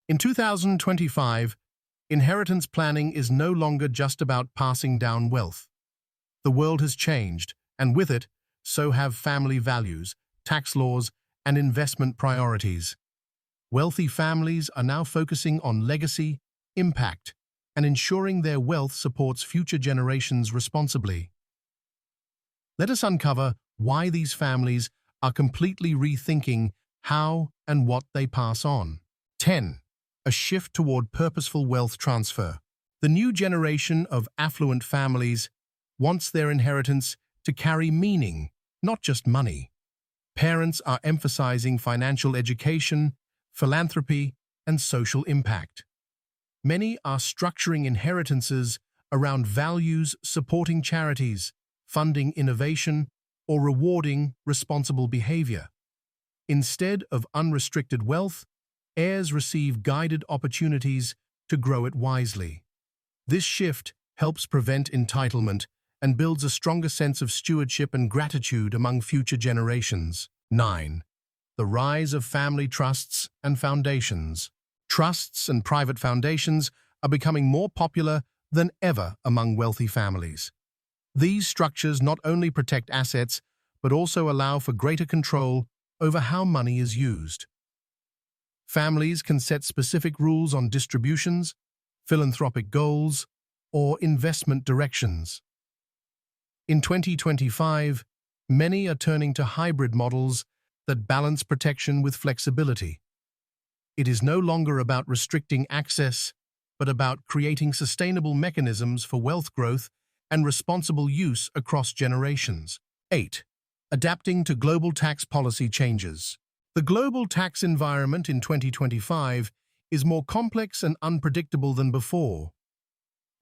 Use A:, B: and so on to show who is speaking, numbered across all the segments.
A: In 2025, inheritance planning is no longer just about passing down wealth. The world has changed, and with it, so have family values, tax laws, and investment priorities. Wealthy families are now focusing on legacy, impact, and ensuring their wealth supports future generations responsibly. Let us uncover why these families are completely rethinking how and what they pass on. 10. A shift toward purposeful wealth transfer. The new generation of affluent families wants their inheritance to carry meaning, not just money. Parents are emphasizing financial education, philanthropy, and social impact. Many are structuring inheritances around values supporting charities, funding innovation, or rewarding responsible behavior. Instead of unrestricted wealth, heirs receive guided opportunities to grow it wisely. This shift helps prevent entitlement and builds a stronger sense of stewardship and gratitude among future generations. 9. The rise of family trusts and foundations. Trusts and private foundations are becoming more popular than ever among wealthy families. These structures not only protect assets, but also allow for greater control over how money is used. Families can set specific rules on distributions, philanthropic goals, or investment directions. In 2025, many are turning to hybrid models that balance protection with flexibility. It is no longer about restricting access, but about creating sustainable mechanisms for wealth growth and responsible use across generations. 8. Adapting to global tax policy changes. The global tax environment in 2025 is more complex and unpredictable than before.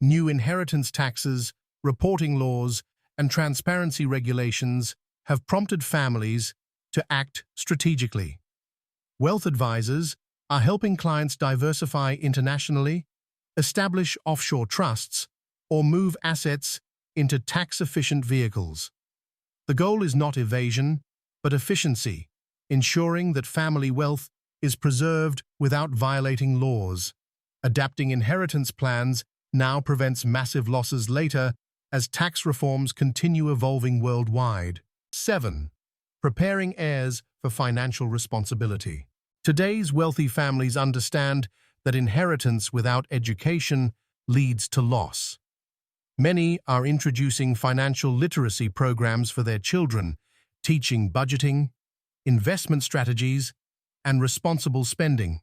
A: New inheritance taxes, reporting laws, and transparency regulations have prompted families to act strategically. Wealth advisors are helping clients diversify internationally, establish offshore trusts, or move assets into tax-efficient vehicles. The goal is not evasion, but efficiency, ensuring that family wealth is preserved without violating laws. Adapting inheritance plans now prevents massive losses later as tax reforms continue evolving worldwide. 7. Preparing heirs for financial responsibility. Today's wealthy families understand that inheritance without education leads to loss. Many are introducing financial literacy programs for their children, teaching budgeting, investment strategies, and responsible spending.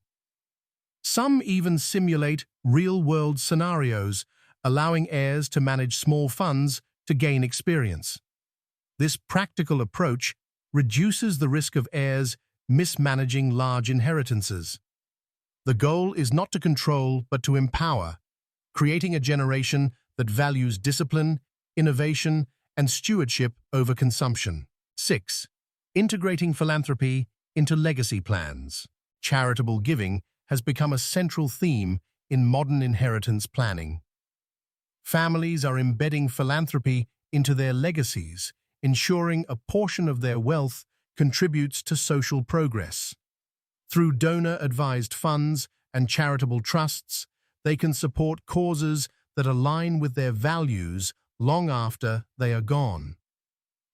A: Some even simulate real-world scenarios, allowing heirs to manage small funds to gain experience. This practical approach reduces the risk of heirs mismanaging large inheritances. The goal is not to control, but to empower, creating a generation that values discipline, innovation, and stewardship over consumption. 6. Integrating philanthropy into legacy plans. Charitable giving has become a central theme in modern inheritance planning. Families are embedding philanthropy into their legacies, ensuring a portion of their wealth contributes to social progress. Through donor-advised funds and charitable trusts, they can support causes that align with their values long after they are gone.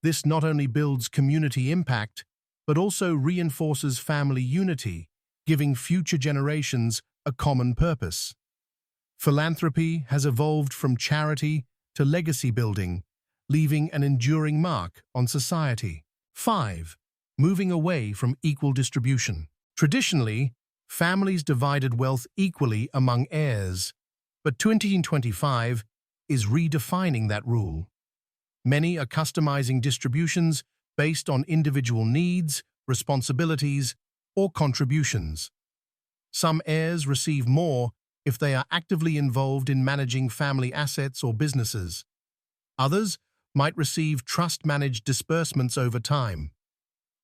A: This not only builds community impact, but also reinforces family unity, giving future generations a common purpose. Philanthropy has evolved from charity to legacy building, leaving an enduring mark on society. 5. Moving away from equal distribution. Traditionally, families divided wealth equally among heirs, but 2025 is redefining that rule. Many are customizing distributions based on individual needs, responsibilities, or contributions. Some heirs receive more if they are actively involved in managing family assets or businesses. Others might receive trust-managed disbursements over time.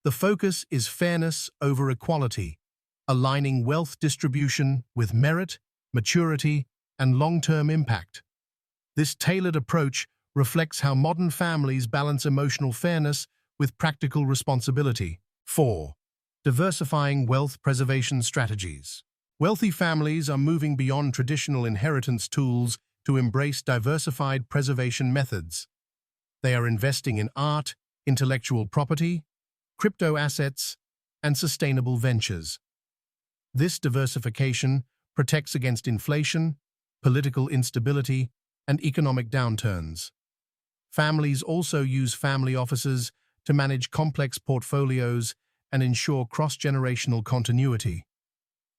A: The focus is fairness over equality, aligning wealth distribution with merit, maturity, and long-term impact. This tailored approach reflects how modern families balance emotional fairness with practical responsibility. 4. Diversifying wealth preservation strategies. Wealthy families are moving beyond traditional inheritance tools to embrace diversified preservation methods. They are investing in art, intellectual property, crypto assets, and sustainable ventures. This diversification protects against inflation, political instability, and economic downturns. Families also use family offices to manage complex portfolios and ensure cross-generational continuity.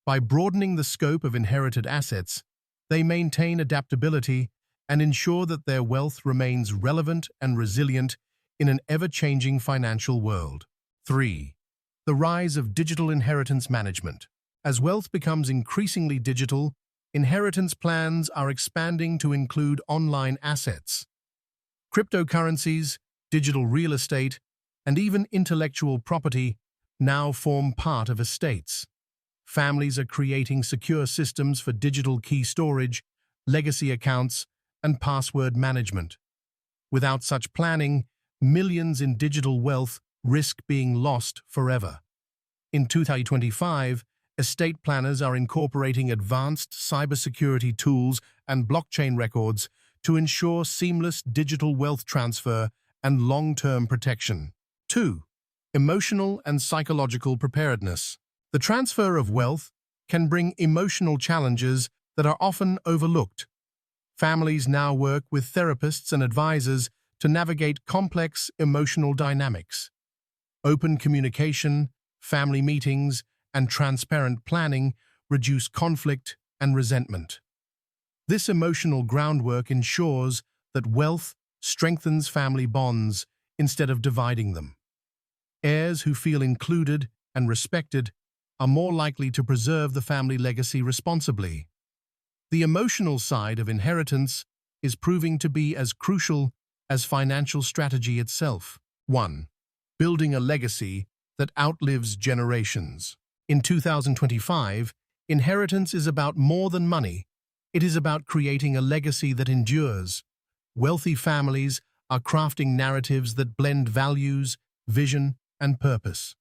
A: By broadening the scope of inherited assets, they maintain adaptability and ensure that their wealth remains relevant and resilient in an ever-changing financial world. 3. The rise of digital inheritance management. As wealth becomes increasingly digital, inheritance plans are expanding to include online assets. Cryptocurrencies, digital real estate, and even intellectual property now form part of estates. Families are creating secure systems for digital key storage, legacy accounts, and password management. Without such planning, millions in digital wealth risk being lost forever. In 2025, estate planners are incorporating advanced cybersecurity tools and blockchain records to ensure seamless digital wealth transfer and long-term protection. 2. Emotional and psychological preparedness. The transfer of wealth can bring emotional challenges that are often overlooked. Families now work with therapists and advisors to navigate complex emotional dynamics. Open communication, family meetings, and transparent planning reduce conflict and resentment. This emotional groundwork ensures that wealth strengthens family bonds instead of dividing them. Heirs who feel included and respected are more likely to preserve the family legacy responsibly. The emotional side of inheritance is proving to be as crucial as financial strategy itself. 1. Building a legacy that outlives generations. In 2025, inheritance is about more than money. It is about creating a legacy that endures. Wealthy families are crafting narratives that blend values, vision, and purpose.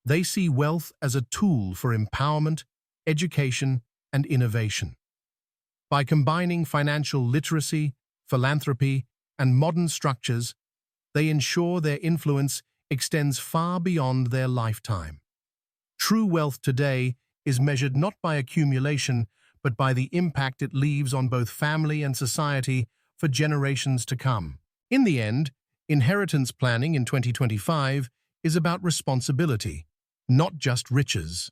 A: They see wealth as a tool for empowerment, education, and innovation. By combining financial literacy, philanthropy, and modern structures, they ensure their influence extends far beyond their lifetime. True wealth today is measured not by accumulation, but by the impact it leaves on both family and society for generations to come. In the end, inheritance planning in 2025 is about responsibility, not just riches.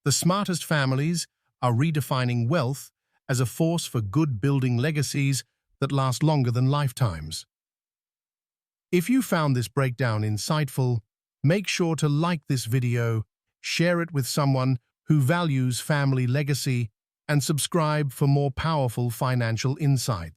A: The smartest families are redefining wealth as a force for good, building legacies that last longer than lifetimes. If you found this breakdown insightful, make sure to like this video, share it with someone who values family legacy, and subscribe for more powerful financial insights.